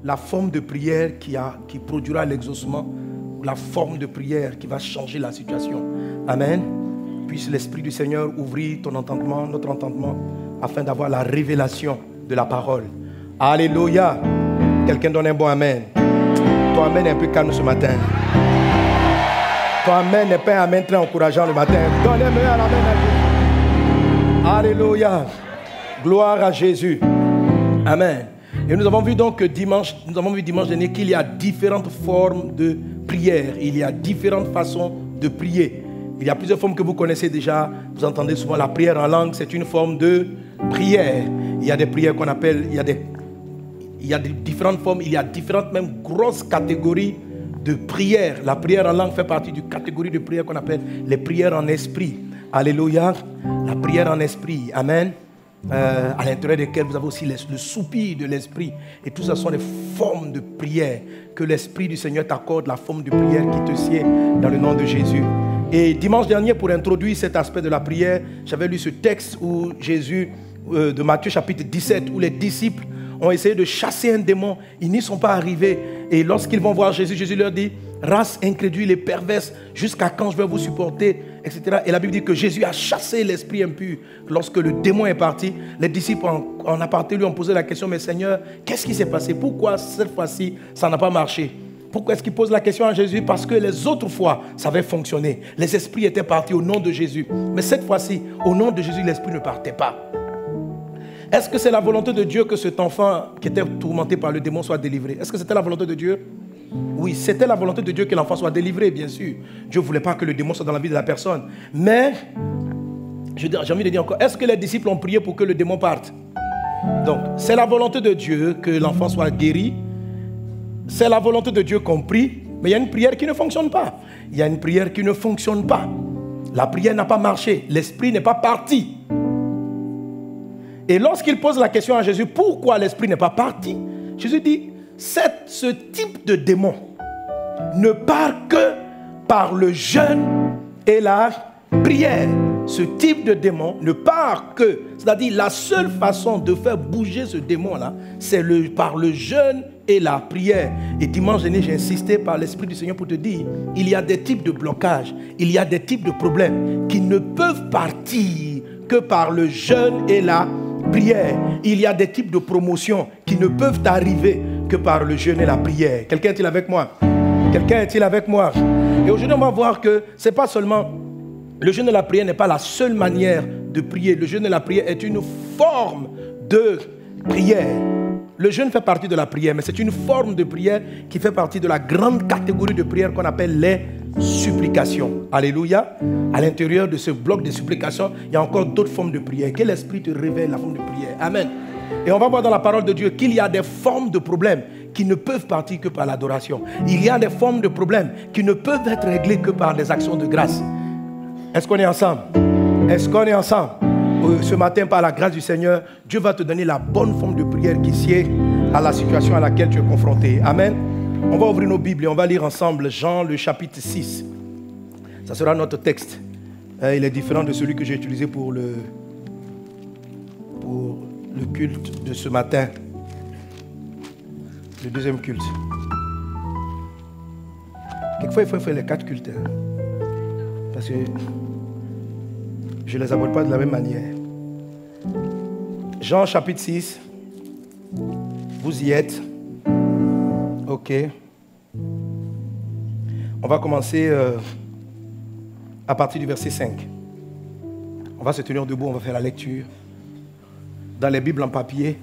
la forme de prière qui produira l'exaucement, la forme de prière qui va changer la situation. Amen. Puisse l'Esprit du Seigneur ouvrir ton entendement, notre entendement, afin d'avoir la révélation de la parole. Alléluia. Quelqu'un donne un bon amen. Ton amen est un peu calme ce matin. Ton amen n'est pas un amen très encourageant le matin. Donnez-moi un amen à Dieu. Alléluia. Gloire à Jésus. Amen. Et nous avons vu donc dimanche dernier qu'il y a différentes formes de prière. Il y a différentes façons de prier. Il y a plusieurs formes que vous connaissez déjà. Vous entendez souvent la prière en langue, c'est une forme de prière. Il y a des prières qu'on appelle, il y a des différentes formes, il y a différentes même grosses catégories de prières. La prière en langue fait partie d'une catégorie de prières qu'on appelle les prières en esprit. Alléluia. La prière en esprit. Amen. À l'intérieur desquelles vous avez aussi le soupir de l'esprit. Et tout ça sont des formes de prière. Que l'Esprit du Seigneur t'accorde la forme de prière qui te sied dans le nom de Jésus. Et dimanche dernier, pour introduire cet aspect de la prière, j'avais lu ce texte où Jésus, de Matthieu chapitre 17, où les disciples ont essayé de chasser un démon. Ils n'y sont pas arrivés. Et lorsqu'ils vont voir Jésus, Jésus leur dit: race incrédule et perverse, jusqu'à quand je vais vous supporter, etc. Et la Bible dit que Jésus a chassé l'esprit impur. Lorsque le démon est parti, les disciples en aparté lui ont posé la question: mais Seigneur, qu'est-ce qui s'est passé? Pourquoi cette fois-ci ça n'a pas marché? Pourquoi est-ce qu'il pose la question à Jésus? Parce que les autres fois, ça avait fonctionné. Les esprits étaient partis au nom de Jésus. Mais cette fois-ci, au nom de Jésus, l'esprit ne partait pas. Est-ce que c'est la volonté de Dieu que cet enfant qui était tourmenté par le démon soit délivré? Est-ce que c'était la volonté de Dieu? Oui, c'était la volonté de Dieu que l'enfant soit délivré, bien sûr. Dieu ne voulait pas que le démon soit dans la vie de la personne. Mais, j'ai envie de dire encore, est-ce que les disciples ont prié pour que le démon parte? Donc, c'est la volonté de Dieu que l'enfant soit guéri. C'est la volonté de Dieu qu'on prie. Mais il y a une prière qui ne fonctionne pas. Il y a une prière qui ne fonctionne pas. La prière n'a pas marché. L'esprit n'est pas parti. Et lorsqu'il pose la question à Jésus, pourquoi l'esprit n'est pas parti? Jésus dit: ce type de démon ne part que par le jeûne et la prière. Ce type de démon ne part que, c'est-à-dire la seule façon de faire bouger ce démon-là, c'est par le jeûne et la prière. Et dimanche dernier, j'ai insisté par l'Esprit du Seigneur pour te dire, il y a des types de blocages, il y a des types de problèmes qui ne peuvent partir que par le jeûne et la prière. Il y a des types de promotions qui ne peuvent arriver que par le jeûne et la prière. Quelqu'un est-il avec moi? Quelqu'un est-il avec moi? Et aujourd'hui, on va voir que ce n'est pas seulement... Le jeûne et la prière n'est pas la seule manière de prier. Le jeûne et la prière est une forme de prière. Le jeûne fait partie de la prière, mais c'est une forme de prière qui fait partie de la grande catégorie de prière qu'on appelle les supplications. Alléluia. À l'intérieur de ce bloc de supplications, il y a encore d'autres formes de prière. Que l'Esprit te révèle la forme de prière. Amen. Et on va voir dans la parole de Dieu qu'il y a des formes de problèmes qui ne peuvent partir que par l'adoration. Il y a des formes de problèmes qui ne peuvent être réglées que par des actions de grâce. Est-ce qu'on est ensemble? Est-ce qu'on est ensemble? Ce matin, par la grâce du Seigneur, Dieu va te donner la bonne forme de prière qui sied à la situation à laquelle tu es confronté. Amen. On va ouvrir nos Bibles et on va lire ensemble Jean le chapitre 6. Ça sera notre texte. Il est différent de celui que j'ai utilisé pour le culte de ce matin. Le deuxième culte. Quelquefois, il faut faire les 4 cultes. Parce que je ne les aborde pas de la même manière. Jean chapitre 6. Vous y êtes. Ok. On va commencer à partir du verset 5. On va se tenir debout, on va faire la lecture. Dans les Bibles en papier.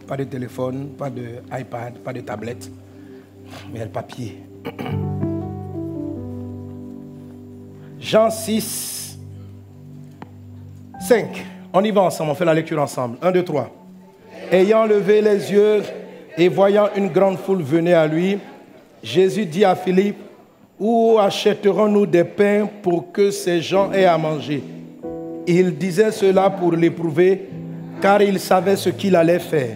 Pas de téléphone, pas de iPad, pas de tablette. Mais le papier. Jean 6, 5. On y va ensemble, on fait la lecture ensemble. 1, 2, 3. Ayant levé les yeux et voyant une grande foule venir à lui, Jésus dit à Philippe: où achèterons-nous des pains pour que ces gens aient à manger? Il disait cela pour l'éprouver, car il savait ce qu'il allait faire.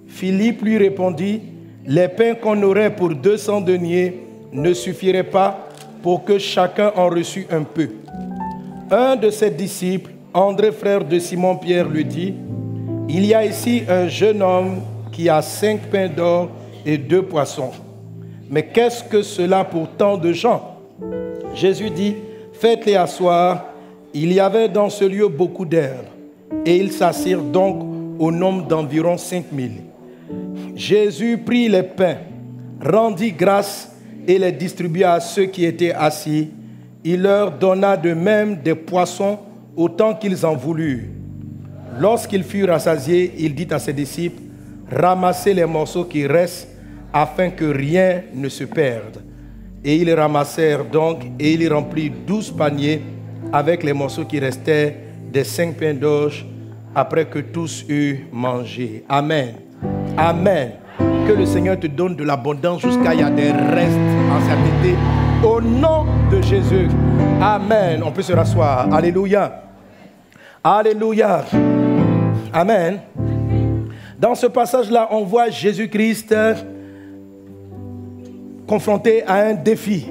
Philippe lui répondit: les pains qu'on aurait pour 200 deniers ne suffiraient pas pour que chacun en reçût un peu. Un de ses disciples, André, frère de Simon-Pierre, lui dit: il y a ici un jeune homme qui a 5 pains d'or et 2 poissons. Mais qu'est-ce que cela pour tant de gens? Jésus dit, faites-les asseoir. Il y avait dans ce lieu beaucoup d'herbes, et ils s'assirent donc au nombre d'environ 5000. Jésus prit les pains, rendit grâce et les distribua à ceux qui étaient assis. Il leur donna de même des poissons autant qu'ils en voulurent. Lorsqu'ils furent rassasiés, il dit à ses disciples, ramassez les morceaux qui restent afin que rien ne se perde. Et ils ramassèrent donc, et il remplit 12 paniers avec les morceaux qui restaient des 5 pains d'orge, après que tous eurent mangé. Amen. Amen. Que le Seigneur te donne de l'abondance jusqu'à il y a des restes en satiété. Au nom de Jésus. Amen. On peut se rasseoir. Alléluia. Alléluia. Amen. Dans ce passage-là, on voit Jésus-Christ confronté à un défi.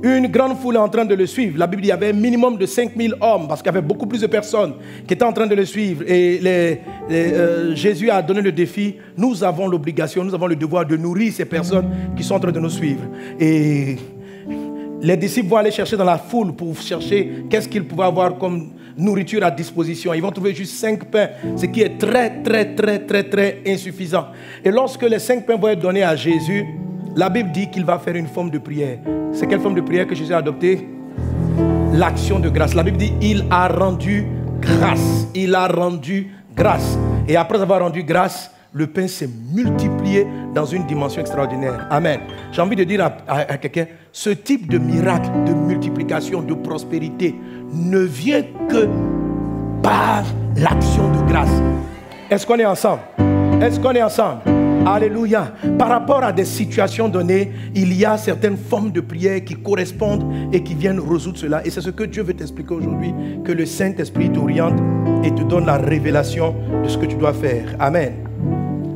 Une grande foule est en train de le suivre. La Bible dit qu'il y avait un minimum de 5000 hommes parce qu'il y avait beaucoup plus de personnes qui étaient en train de le suivre. Et Jésus a donné le défi. Nous avons l'obligation, nous avons le devoir de nourrir ces personnes qui sont en train de nous suivre. Et les disciples vont aller chercher dans la foule pour chercher qu'est-ce qu'ils pouvaient avoir comme nourriture à disposition. Ils vont trouver juste 5 pains, ce qui est très insuffisant. Et lorsque les 5 pains vont être donnés à Jésus, la Bible dit qu'il va faire une forme de prière. C'est quelle forme de prière que Jésus a adoptée? L'action de grâce. La Bible dit il a rendu grâce. Il a rendu grâce. Et après avoir rendu grâce, le pain s'est multiplié dans une dimension extraordinaire. Amen. J'ai envie de dire à quelqu'un, ce type de miracle, de multiplication, de prospérité ne vient que par l'action de grâce. Est-ce qu'on est ensemble? Est-ce qu'on est ensemble? Alléluia. Par rapport à des situations données, il y a certaines formes de prière qui correspondent et qui viennent résoudre cela. Et c'est ce que Dieu veut t'expliquer aujourd'hui, que le Saint-Esprit t'oriente et te donne la révélation de ce que tu dois faire. Amen.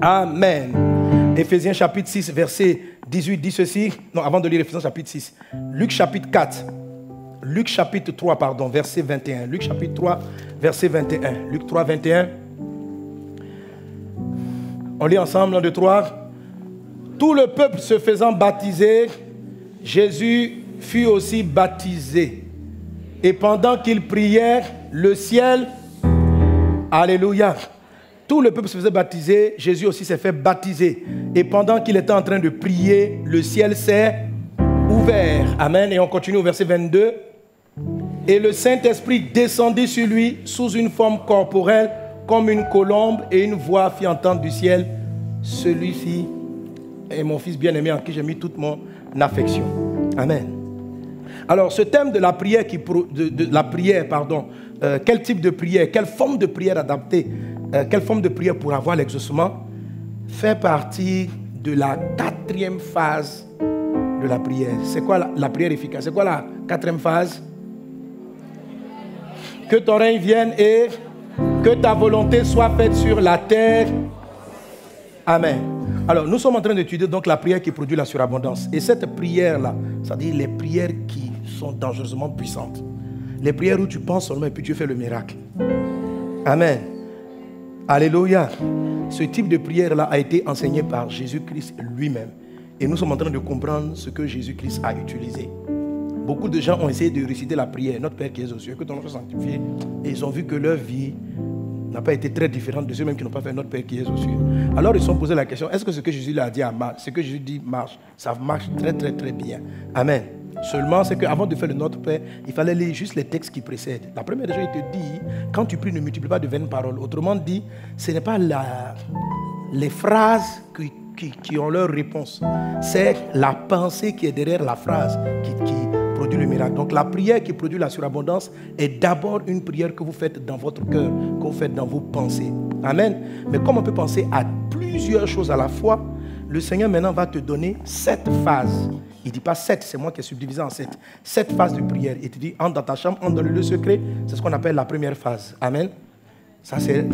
Amen. Éphésiens chapitre 6, verset 18 dit ceci. Non, avant de lire Éphésiens chapitre 6. Luc chapitre 4. Luc chapitre 3, pardon, verset 21. Luc chapitre 3, verset 21. Luc 3, 21. On lit ensemble, 1, 2, 3. Tout le peuple se faisant baptiser, Jésus fut aussi baptisé. Et pendant qu'il priait, le ciel, alléluia. Tout le peuple se faisait baptiser, Jésus aussi s'est fait baptiser. Et pendant qu'il était en train de prier, le ciel s'est ouvert. Amen. Et on continue au verset 22. Et le Saint-Esprit descendit sur lui sous une forme corporelle, comme une colombe, et une voix fit entendre du ciel, celui-ci est mon fils bien-aimé en qui j'ai mis toute mon affection. Amen. Alors ce thème de la prière, quel type de prière, quelle forme de prière adaptée, quelle forme de prière pour avoir l'exaucement, fait partie de la 4e phase de la prière. C'est quoi la prière efficace? C'est quoi la 4e phase? Que ton règne vienne et que ta volonté soit faite sur la terre. Amen. Alors, nous sommes en train d'étudier donc la prière qui produit la surabondance. Et cette prière-là, c'est-à-dire les prières qui sont dangereusement puissantes. Les prières où tu penses seulement et puis tu fais le miracle. Amen. Alléluia. Ce type de prière-là a été enseigné par Jésus-Christ lui-même. Et nous sommes en train de comprendre ce que Jésus-Christ a utilisé. Beaucoup de gens ont essayé de réciter la prière, notre Père qui es aux cieux, que ton nom soit sanctifié. Et ils ont vu que leur vie n'a pas été très différente de ceux-mêmes qui n'ont pas fait notre Père qui est aux cieux. Alors ils se sont posé la question, est-ce que ce que Jésus leur a dit marche? Ce que Jésus dit marche, ça marche très bien. Amen. Seulement, c'est qu'avant de faire le Notre Père, il fallait lire juste les textes qui précèdent. La première des choses, il te dit, quand tu pries, ne multiplie pas de vaines paroles. Autrement dit, ce n'est pas les phrases qui ont leur réponse. C'est la pensée qui est derrière la phrase qui produit le miracle. Donc la prière qui produit la surabondance est d'abord une prière que vous faites dans votre cœur, que vous faites dans vos pensées. Amen. Mais comme on peut penser à plusieurs choses à la fois, le Seigneur maintenant va te donner 7 phases. Il ne dit pas 7, c'est moi qui ai subdivisé en 7. 7 phases de prière. Il te dit, entre dans ta chambre, entre dans le lieu secret. C'est ce qu'on appelle la première phase. Amen. Ça, c'est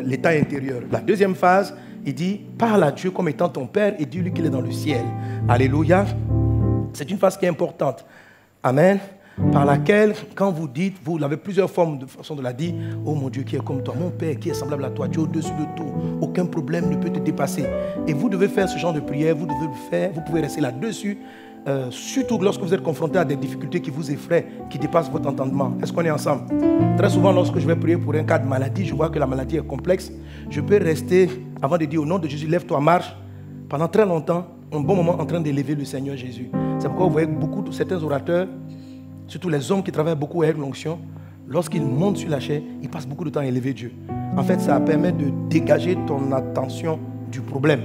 l'état intérieur. La deuxième phase, il dit, parle à Dieu comme étant ton Père et dis-lui qu'il est dans le ciel. Alléluia. C'est une phase qui est importante. Amen. par laquelle, quand vous dites, vous avez plusieurs formes de façon de la dire, oh mon Dieu qui est comme toi, mon Père qui est semblable à toi, tu es au-dessus de tout, aucun problème ne peut te dépasser. Et vous devez faire ce genre de prière, vous devez le faire, vous pouvez rester là-dessus, surtout lorsque vous êtes confronté à des difficultés qui vous effraient, qui dépassent votre entendement. Est-ce qu'on est ensemble? Très souvent, lorsque je vais prier pour un cas de maladie, je vois que la maladie est complexe, je peux rester, avant de dire au nom de Jésus, lève-toi, marche, pendant très longtemps, un bon moment en train d'élever le Seigneur Jésus. C'est pourquoi vous voyez beaucoup de certains orateurs, surtout les hommes qui travaillent beaucoup avec l'onction, lorsqu'ils montent sur la chair, ils passent beaucoup de temps à élever Dieu. En fait, ça permet de dégager ton attention du problème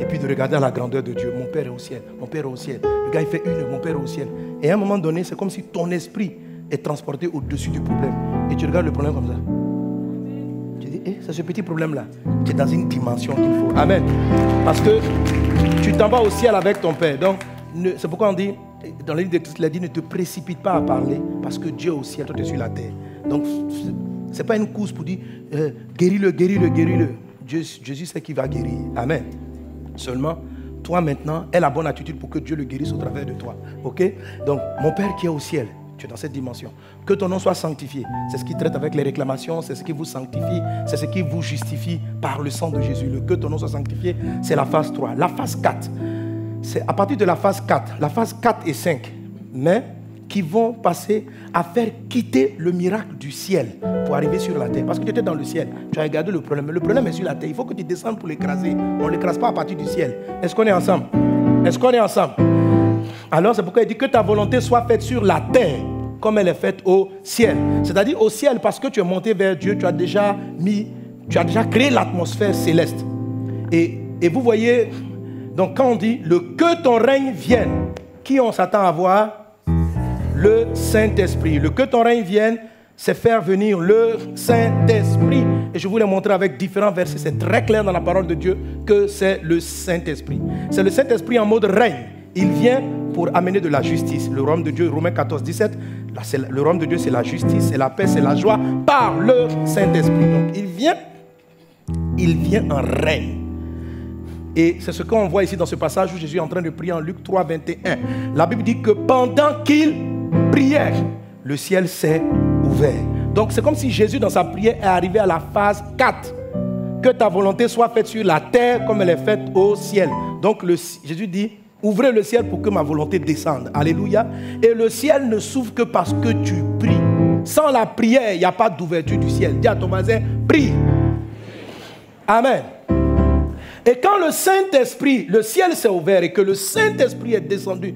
et puis de regarder à la grandeur de Dieu. Mon Père est au ciel, mon Père est au ciel. Le gars, il fait une, mon Père est au ciel. Et à un moment donné, c'est comme si ton esprit est transporté au-dessus du problème. Et tu regardes le problème comme ça. Tu dis, c'est ce petit problème-là. Tu es dans une dimension qu'il faut. Amen. Parce que tu t'en vas au ciel avec ton Père. Donc, c'est pourquoi on dit, dans le livre de Christ, il a dit, ne te précipite pas à parler, parce que Dieu est au ciel, toi tu es sur la terre. Donc, ce n'est pas une course pour dire, guéris-le, guéris-le, guéris-le. Jésus sait qu'il va guérir. Amen. Seulement, toi maintenant, aie la bonne attitude pour que Dieu le guérisse au travers de toi. Ok? Donc, mon Père qui est au ciel, tu es dans cette dimension. Que ton nom soit sanctifié. C'est ce qui traite avec les réclamations, c'est ce qui vous sanctifie, c'est ce qui vous justifie par le sang de Jésus. Le que ton nom soit sanctifié, c'est la phase 3. La phase 4, c'est à partir de la phase 4, la phase 4 et 5, mais qui vont passer à faire quitter le miracle du ciel pour arriver sur la terre. Parce que tu étais dans le ciel, tu as regardé le problème. Le problème est sur la terre, il faut que tu descendes pour l'écraser. On ne l'écrase pas à partir du ciel. Est-ce qu'on est ensemble? Est-ce qu'on est ensemble? Alors c'est pourquoi il dit que ta volonté soit faite sur la terre comme elle est faite au ciel. C'est-à-dire au ciel parce que tu es monté vers Dieu, tu as déjà créé l'atmosphère céleste. Et vous voyez, donc quand on dit le que ton règne vienne, qui on s'attend à voir? Le Saint-Esprit. Le que ton règne vienne, c'est faire venir le Saint-Esprit. Et je vous l'ai montré avec différents versets. C'est très clair dans la parole de Dieu que c'est le Saint-Esprit. C'est le Saint-Esprit en mode règne. Il vient pour amener de la justice. Le royaume de Dieu, Romains 14, 17. Le royaume de Dieu, c'est la justice, c'est la paix, c'est la joie par le Saint-Esprit. Donc il vient en règne. Et c'est ce qu'on voit ici dans ce passage où Jésus est en train de prier en Luc 3, 21. La Bible dit que pendant qu'il priait, le ciel s'est ouvert. Donc c'est comme si Jésus dans sa prière est arrivé à la phase 4. Que ta volonté soit faite sur la terre comme elle est faite au ciel. Donc Jésus dit, ouvrez le ciel pour que ma volonté descende. Alléluia. Et le ciel ne s'ouvre que parce que tu pries. Sans la prière, il n'y a pas d'ouverture du ciel. Dis à ton voisin, prie. Amen. Et quand le Saint-Esprit, le ciel s'est ouvert et que le Saint-Esprit est descendu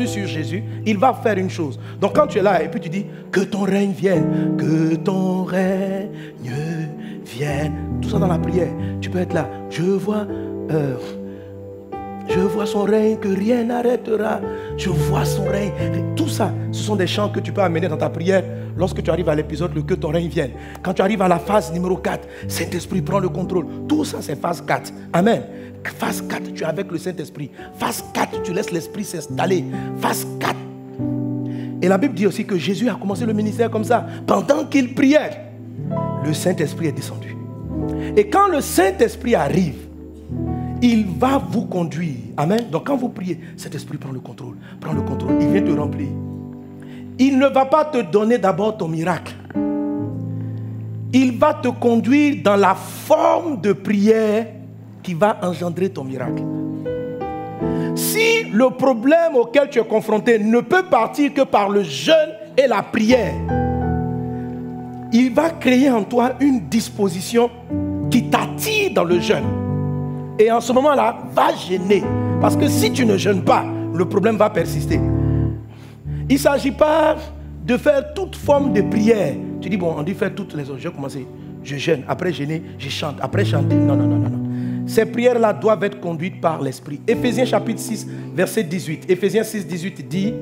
sur Jésus, il va faire une chose. Donc quand tu es là et puis tu dis, que ton règne vienne, que ton règne vienne, tout ça dans la prière, tu peux être là, je vois son règne, que rien n'arrêtera. Je vois son règne. Tout ça, ce sont des chants que tu peux amener dans ta prière lorsque tu arrives à l'épisode, le que ton règne vienne. Quand tu arrives à la phase numéro 4, Saint-Esprit prend le contrôle. Tout ça, c'est phase 4. Amen. Phase 4, tu es avec le Saint-Esprit. Phase 4, tu laisses l'Esprit s'installer. Phase 4. Et la Bible dit aussi que Jésus a commencé le ministère comme ça. Pendant qu'il priait, le Saint-Esprit est descendu. Et quand le Saint-Esprit arrive, il va vous conduire. Amen. Donc quand vous priez, cet esprit prend le contrôle. Prend le contrôle. Il vient te remplir. Il ne va pas te donner d'abord ton miracle. Il va te conduire dans la forme de prière qui va engendrer ton miracle. Si le problème auquel tu es confronté ne peut partir que par le jeûne et la prière, il va créer en toi une disposition qui t'attire dans le jeûne. Et en ce moment-là, va jeûner. Parce que si tu ne jeûnes pas, le problème va persister. Il ne s'agit pas de faire toute forme de prière. Tu dis, bon, on dit faire toutes les autres. Je vais commencer, je jeûne, après jeûner, je chante, après chanter. Non. Ces prières-là doivent être conduites par l'Esprit. Éphésiens chapitre 6, verset 18. Éphésiens 6, 18 dit,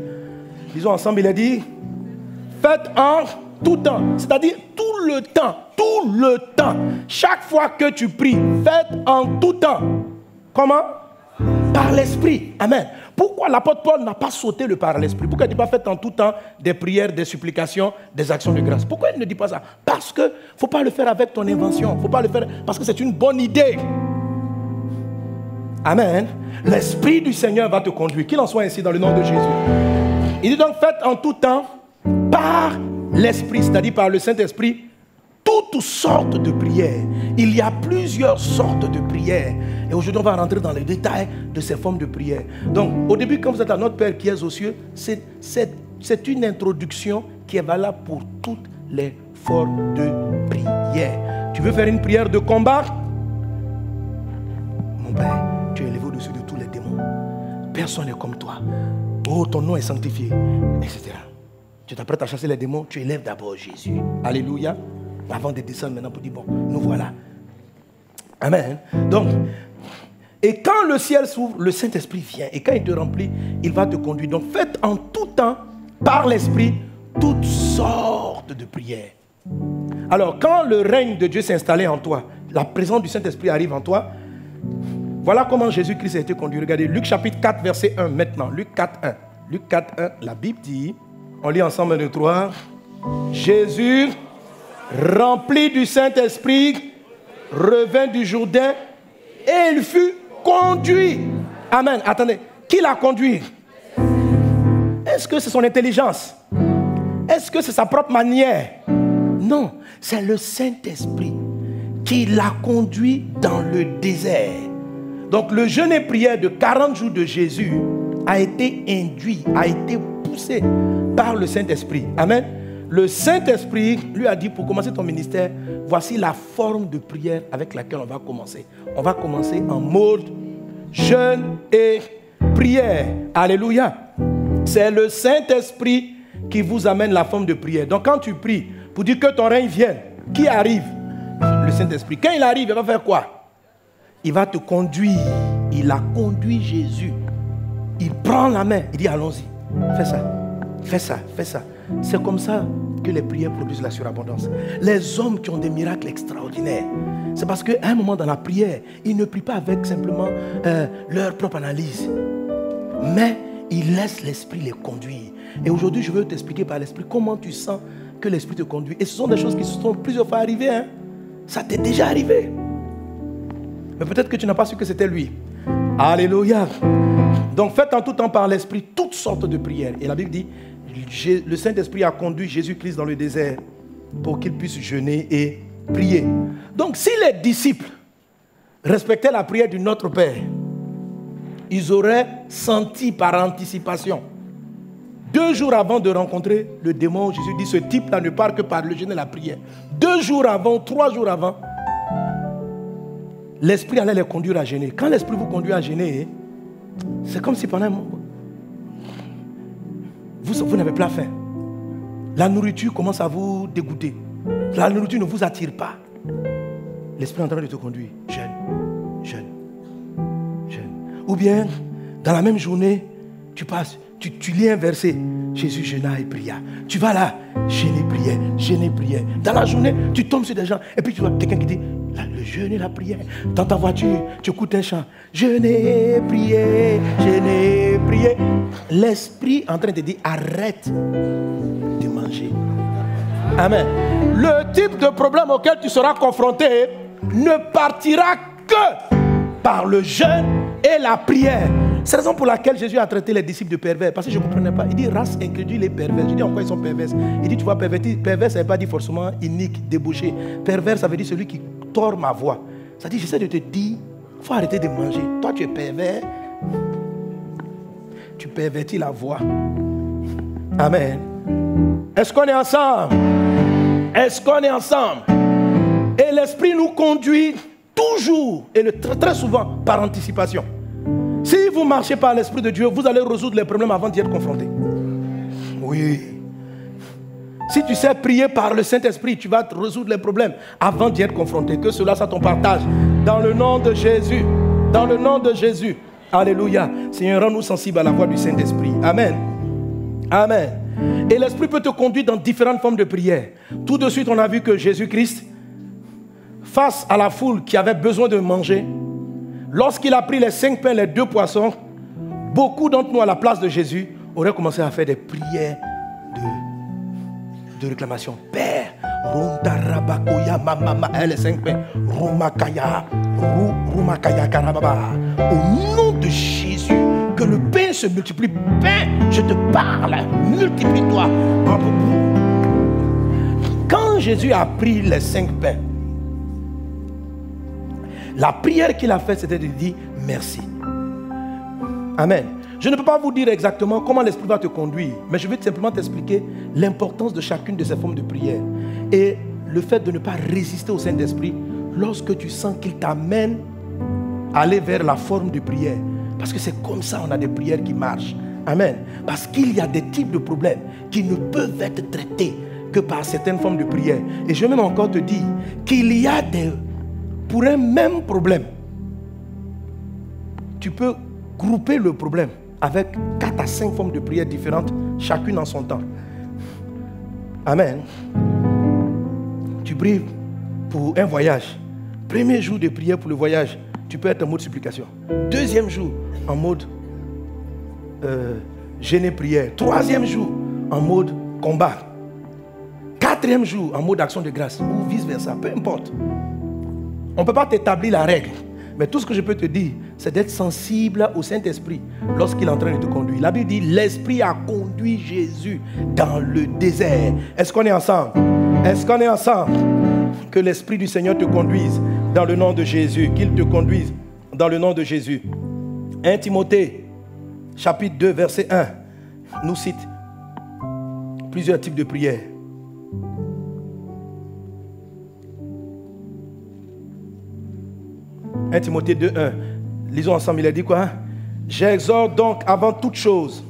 disons ensemble, il a dit, faites en tout temps. C'est-à-dire tout le temps. Tout le temps. Chaque fois que tu pries, faites en tout temps. Comment? Par l'Esprit. Amen. Pourquoi l'apôtre Paul n'a pas sauté le par l'Esprit? Pourquoi il ne dit pas faites en tout temps des prières, des supplications, des actions de grâce? Pourquoi il ne dit pas ça? Parce que il ne faut pas le faire avec ton invention. Il ne faut pas le faire parce que c'est une bonne idée. Amen. L'Esprit du Seigneur va te conduire. Qu'il en soit ainsi dans le nom de Jésus. Il dit donc, faites en tout temps, par l'Esprit, c'est-à-dire par le Saint-Esprit, toutes sortes de prières. Il y a plusieurs sortes de prières. Et aujourd'hui, on va rentrer dans les détails de ces formes de prières. Donc, au début, quand vous êtes à notre Père qui est aux cieux, c'est une introduction qui est valable pour toutes les formes de prière. Tu veux faire une prière de combat? Mon Père, tu es élevé au-dessus de tous les démons. Personne n'est comme toi. Oh, ton nom est sanctifié, etc. Tu t'apprêtes à chasser les démons, tu élèves d'abord Jésus. Alléluia. Avant de descendre maintenant pour dire, bon, nous voilà. Amen. Donc, et quand le ciel s'ouvre, le Saint-Esprit vient. Et quand il te remplit, il va te conduire. Donc, faites en tout temps, par l'Esprit, toutes sortes de prières. Alors, quand le règne de Dieu s'est installé en toi, la présence du Saint-Esprit arrive en toi, voilà comment Jésus-Christ a été conduit. Regardez, Luc chapitre 4, verset 1 maintenant. Luc 4, 1. Luc 4, 1, la Bible dit, on lit ensemble 1, 2, 3. Jésus, rempli du Saint-Esprit, revint du Jourdain et il fut conduit. Amen. Attendez, qui l'a conduit? Est-ce que c'est son intelligence? Est-ce que c'est sa propre manière? Non, c'est le Saint-Esprit qui l'a conduit dans le désert. Donc le jeûne et prière de 40 jours de Jésus a été induit, a été poussé par le Saint-Esprit. Amen. Le Saint-Esprit lui a dit, pour commencer ton ministère, voici la forme de prière avec laquelle on va commencer. On va commencer en mode jeûne et prière. Alléluia. C'est le Saint-Esprit qui vous amène la forme de prière. Donc quand tu pries pour dire que ton règne vienne, qui arrive? Le Saint-Esprit. Quand il arrive, il va faire quoi? Il va te conduire. Il a conduit Jésus. Il prend la main. Il dit, allons-y. Fais ça. Fais ça. Fais ça. C'est comme ça que les prières produisent la surabondance. Les hommes qui ont des miracles extraordinaires, c'est parce qu'à un moment dans la prière, ils ne prient pas avec simplement leur propre analyse. Mais ils laissent l'Esprit les conduire. Et aujourd'hui, je veux t'expliquer par l'Esprit comment tu sens que l'Esprit te conduit. Et ce sont des choses qui se sont plusieurs fois arrivées. Hein? Ça t'est déjà arrivé. Mais peut-être que tu n'as pas su que c'était lui. Alléluia. Donc faites en tout temps par l'Esprit toutes sortes de prières. Et la Bible dit, le Saint-Esprit a conduit Jésus-Christ dans le désert pour qu'il puisse jeûner et prier. Donc si les disciples respectaient la prière du Notre Père, ils auraient senti par anticipation. 2 jours avant de rencontrer le démon, Jésus dit, ce type-là ne parle que par le jeûne et la prière. 2 jours avant, 3 jours avant, l'Esprit allait les conduire à jeûner. Quand l'Esprit vous conduit à jeûner, c'est comme si pendant un moment, vous n'avez pas faim. La nourriture commence à vous dégoûter. La nourriture ne vous attire pas. L'Esprit est en train de te conduire. Jeûne, jeûne, jeûne. Ou bien, dans la même journée, tu passes, tu lis un verset. Jésus jeûna et pria. Tu vas là, jeûner, prière, jeûner, prière. Dans la journée, tu tombes sur des gens. Et puis tu vois quelqu'un qui dit, le jeûne et la prière. Dans ta voiture, tu écoutes un chant. Jeûner, prier, jeûner, prier. L'Esprit est en train de te dire, arrête de manger. Amen. Le type de problème auquel tu seras confronté ne partira que par le jeûne et la prière. C'est la raison pour laquelle Jésus a traité les disciples de pervers. Parce que je ne comprenais pas. Il dit race incrédule et pervers. Je dis en quoi ils sont pervers. Il dit tu vois, pervers, ça ne veut pas dire forcément inique, débauché. Pervers, ça veut dire celui qui tord ma voix. Ça dit, j'essaie de te dire, il faut arrêter de manger. Toi, tu es pervers. Tu pervertis la voix. Amen. Est-ce qu'on est ensemble? Est-ce qu'on est ensemble? Et l'Esprit nous conduit toujours, et très souvent, par anticipation. Si vous marchez par l'Esprit de Dieu, vous allez résoudre les problèmes avant d'y être confronté. Oui. Si tu sais prier par le Saint-Esprit, tu vas résoudre les problèmes avant d'y être confronté. Que cela soit ton partage. Dans le nom de Jésus. Dans le nom de Jésus. Alléluia. Seigneur, rends-nous sensibles à la voix du Saint-Esprit. Amen. Amen. Et l'Esprit peut te conduire dans différentes formes de prière. Tout de suite, on a vu que Jésus-Christ, face à la foule qui avait besoin de manger, lorsqu'il a pris les 5 pains et les 2 poissons, beaucoup d'entre nous à la place de Jésus auraient commencé à faire des prières de réclamation. Père, les 5 pains, Rumakaya Karababa. Au nom de Jésus, que le pain se multiplie. Pain, je te parle, multiplie-toi. Quand Jésus a pris les 5 pains, la prière qu'il a faite, c'était de dire merci. Amen. Je ne peux pas vous dire exactement comment l'Esprit va te conduire, mais je vais simplement t'expliquer l'importance de chacune de ces formes de prière et le fait de ne pas résister au Saint-Esprit lorsque tu sens qu'il t'amène à aller vers la forme de prière. Parce que c'est comme ça on a des prières qui marchent. Amen. Parce qu'il y a des types de problèmes qui ne peuvent être traités que par certaines formes de prière. Et je vais même encore te dire qu'il y a pour un même problème, tu peux grouper le problème avec 4 à 5 formes de prière différentes, chacune en son temps. Amen. Tu pries pour un voyage. Premier jour de prière pour le voyage, tu peux être en mode supplication. Deuxième jour, en mode jeûne prière. Troisième jour, en mode combat. Quatrième jour, en mode action de grâce. Ou vice versa, peu importe. On ne peut pas t'établir la règle. Mais tout ce que je peux te dire, c'est d'être sensible au Saint-Esprit lorsqu'il est en train de te conduire. La Bible dit, l'Esprit a conduit Jésus dans le désert. Est-ce qu'on est ensemble? Est-ce qu'on est ensemble? Que l'Esprit du Seigneur te conduise dans le nom de Jésus. Qu'il te conduise dans le nom de Jésus. 1 Timothée, chapitre 2, verset 1, nous cite plusieurs types de prières. 1 Timothée 2, 1. Lisons ensemble, il a dit quoi? J'exhorte donc avant toute chose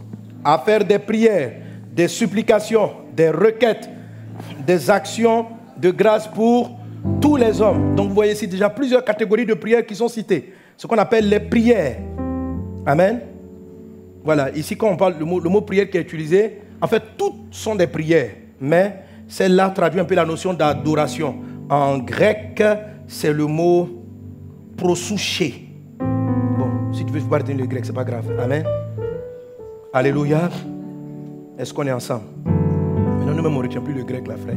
à faire des prières, des supplications, des requêtes, des actions de grâce pour tous les hommes. Donc vous voyez ici déjà plusieurs catégories de prières qui sont citées. Ce qu'on appelle les prières. Amen. Voilà, ici quand on parle, le mot prière qui est utilisé, en fait toutes sont des prières. Mais celle-là traduit un peu la notion d'adoration. En grec, c'est le mot prosouché. Bon, si tu veux pas retenir le grec, c'est pas grave. Amen. Alléluia. Est-ce qu'on est ensemble? Maintenant, nous-mêmes, on ne retient plus le grec, là, frère.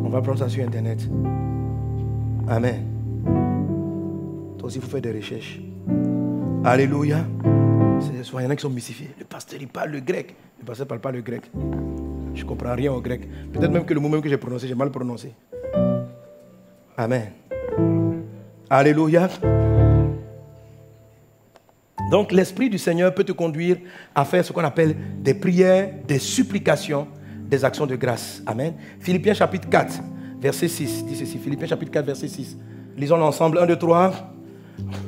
On va prendre ça sur Internet. Amen. Toi aussi, il faut faire des recherches. Alléluia. Il y en a qui sont mystifiés. Le pasteur, il parle le grec. Le pasteur ne parle pas le grec. Je ne comprends rien au grec. Peut-être même que le mot même que j'ai prononcé, j'ai mal prononcé. Amen. Alléluia. Donc l'Esprit du Seigneur peut te conduire à faire ce qu'on appelle des prières, des supplications, des actions de grâce. Amen. Philippiens chapitre 4, verset 6. Dit ceci. Philippiens chapitre 4, verset 6. Lisons ensemble. 1, 2, 3.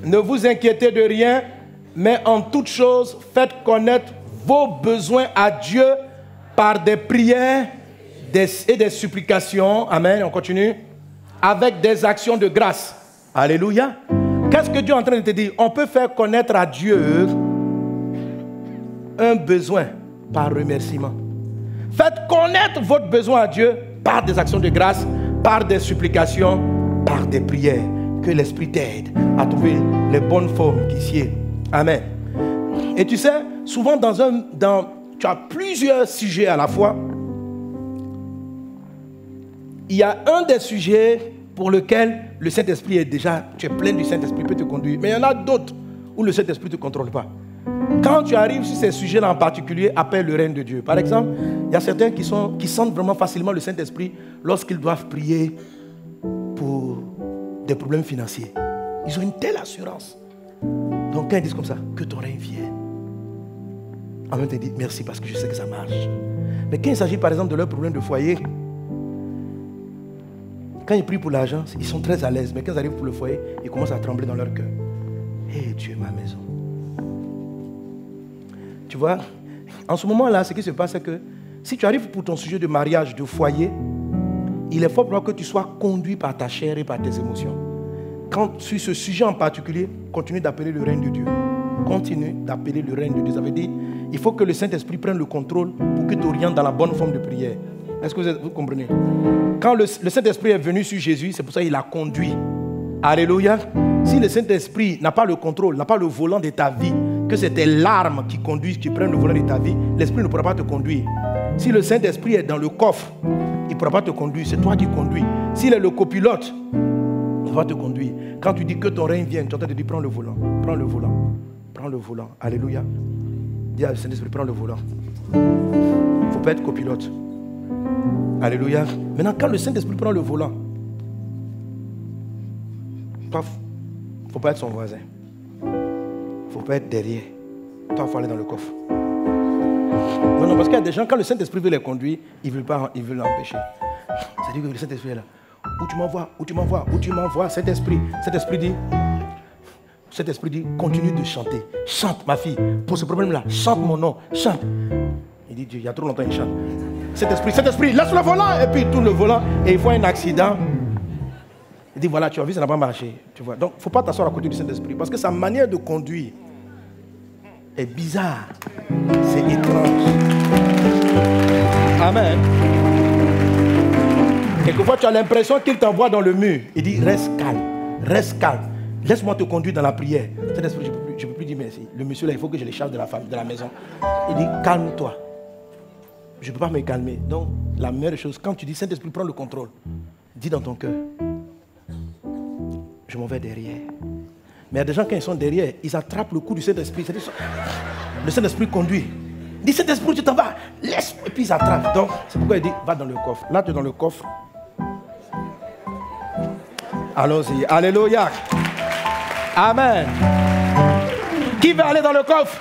Ne vous inquiétez de rien, mais en toute chose, faites connaître vos besoins à Dieu par des prières et des supplications. Amen. On continue. Avec des actions de grâce. Alléluia. Qu'est-ce que Dieu est en train de te dire? On peut faire connaître à Dieu un besoin par remerciement. Faites connaître votre besoin à Dieu par des actions de grâce, par des supplications, par des prières. Que l'Esprit t'aide à trouver les bonnes formes qui sied. Amen. Et tu sais, souvent tu as plusieurs sujets à la fois. Il y a un des sujets pour lequel le Saint-Esprit est déjà, tu es plein du Saint-Esprit, peut te conduire. Mais il y en a d'autres où le Saint-Esprit ne te contrôle pas. Quand tu arrives sur ces sujets-là en particulier, appelle le règne de Dieu. Par exemple, il y a certains qui sentent vraiment facilement le Saint-Esprit lorsqu'ils doivent prier pour des problèmes financiers. Ils ont une telle assurance. Donc quand ils disent comme ça, que ton règne vienne. En même temps, ils disent merci parce que je sais que ça marche. Mais quand il s'agit par exemple de leurs problèmes de foyer, quand ils prient pour l'argent, ils sont très à l'aise. Mais quand ils arrivent pour le foyer, ils commencent à trembler dans leur cœur. Hé, Dieu, ma maison. Tu vois, en ce moment-là, ce qui se passe, c'est que si tu arrives pour ton sujet de mariage, de foyer, il est fort probable que tu sois conduit par ta chair et par tes émotions. Quand sur ce sujet en particulier, continue d'appeler le règne de Dieu. Continue d'appeler le règne de Dieu. Ça veut dire, il faut que le Saint-Esprit prenne le contrôle pour que tu orientes dans la bonne forme de prière. Est-ce que vous comprenez? Quand le Saint-Esprit est venu sur Jésus, c'est pour ça qu'il l'a conduit. Alléluia. Si le Saint-Esprit n'a pas le contrôle, n'a pas le volant de ta vie, que c'est tes larmes qui conduisent, qui prennent le volant de ta vie, l'Esprit ne pourra pas te conduire. Si le Saint-Esprit est dans le coffre, il ne pourra pas te conduire, c'est toi qui conduis. S'il est le copilote, il va te conduire. Quand tu dis que ton règne vienne, tu es en train de dire prends le volant, prends le volant, prends le volant. Alléluia. Dis à Saint-Esprit, prends le volant. Il ne faut pas être copilote. Alléluia. Maintenant, quand le Saint-Esprit prend le volant, toi, il ne faut pas être son voisin. Il ne faut pas être derrière. Toi, il faut aller dans le coffre. Non, parce qu'il y a des gens, quand le Saint-Esprit veut les conduire, ils veulent l'empêcher. C'est-à-dire que le Saint-Esprit est là. Où tu m'envoies, où tu m'envoies, où tu m'envoies. Saint-Esprit dit, continue de chanter. Chante, ma fille, pour ce problème-là. Chante mon nom, chante. Il dit, Dieu, il y a trop longtemps, il chante. Saint-Esprit, laisse le volant. Et puis il tourne le volant et il voit un accident. Il dit, voilà, tu as vu, ça n'a pas marché. Tu vois. Donc, il ne faut pas t'asseoir à côté du Saint-Esprit. Parce que sa manière de conduire est bizarre. C'est étrange. Amen. Quelquefois, tu as l'impression qu'il t'envoie dans le mur. Il dit, reste calme, reste calme. Laisse-moi te conduire dans la prière. Saint-Esprit, je ne peux plus dire merci. Le monsieur là, il faut que je l'échappe de la maison. Il dit, calme-toi. Je ne peux pas me calmer. Donc, la meilleure chose, quand tu dis, Saint-Esprit, prends le contrôle. Dis dans ton cœur, je m'en vais derrière. Mais il y a des gens, quand ils sont derrière, ils attrapent le coup du Saint-Esprit. Le Saint-Esprit conduit. Il dit, Saint-Esprit, tu t'en vas. Laisse. Et puis ils attrapent. Donc, c'est pourquoi il dit, va dans le coffre. Là, tu es dans le coffre. Allons-y. Alléluia. Amen. Qui veut aller dans le coffre?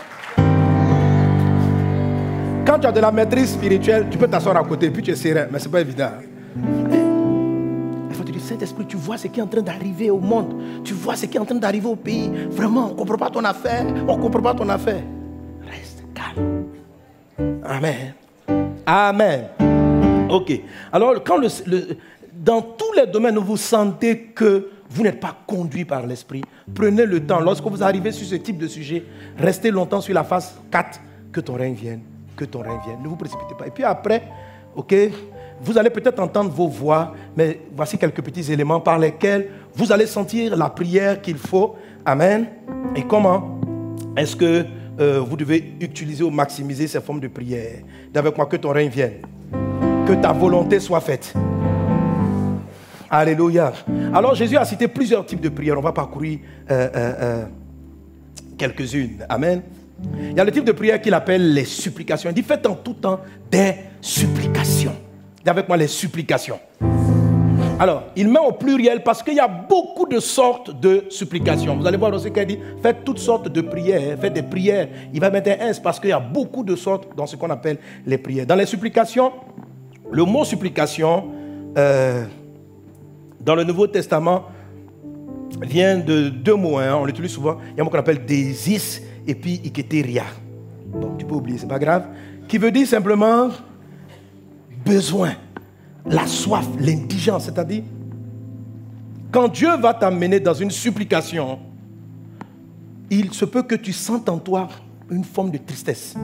Quand tu as de la maîtrise spirituelle, tu peux t'asseoir à côté, puis tu es serein. Mais ce n'est pas évident. Il faut te dire, Saint-Esprit, tu vois ce qui est en train d'arriver au monde. Tu vois ce qui est en train d'arriver au pays. Vraiment, on ne comprend pas ton affaire. On ne comprend pas ton affaire. Reste calme. Amen. Amen. Ok. Alors, quand dans tous les domaines où vous sentez que vous n'êtes pas conduit par l'Esprit, prenez le temps. Lorsque vous arrivez sur ce type de sujet, restez longtemps sur la phase 4. Que ton règne vienne. Que ton règne vienne. Ne vous précipitez pas. Et puis après, ok, vous allez peut-être entendre vos voix, mais voici quelques petits éléments par lesquels vous allez sentir la prière qu'il faut. Amen. Et comment est-ce que vous devez utiliser ou maximiser ces formes de prière? Dis avec moi, que ton règne vienne. Que ta volonté soit faite. Alléluia. Alors Jésus a cité plusieurs types de prières. On va parcourir quelques-unes. Amen. Il y a le type de prière qu'il appelle les supplications. Il dit, faites en tout temps des supplications. Dis avec moi, les supplications. Alors, il met au pluriel parce qu'il y a beaucoup de sortes de supplications. Vous allez voir aussi qu'il dit, faites toutes sortes de prières, faites des prières. Il va mettre un S parce qu'il y a beaucoup de sortes dans ce qu'on appelle les prières. Dans les supplications, le mot supplication, dans le Nouveau Testament, vient de deux mots. On l'utilise souvent. Il y a un mot qu'on appelle désis et puis iketeria. Donc tu peux oublier, c'est pas grave. Qui veut dire simplement besoin, la soif, l'indigence. C'est-à-dire, quand Dieu va t'amener dans une supplication, il se peut que tu sentes en toi une forme de tristesse.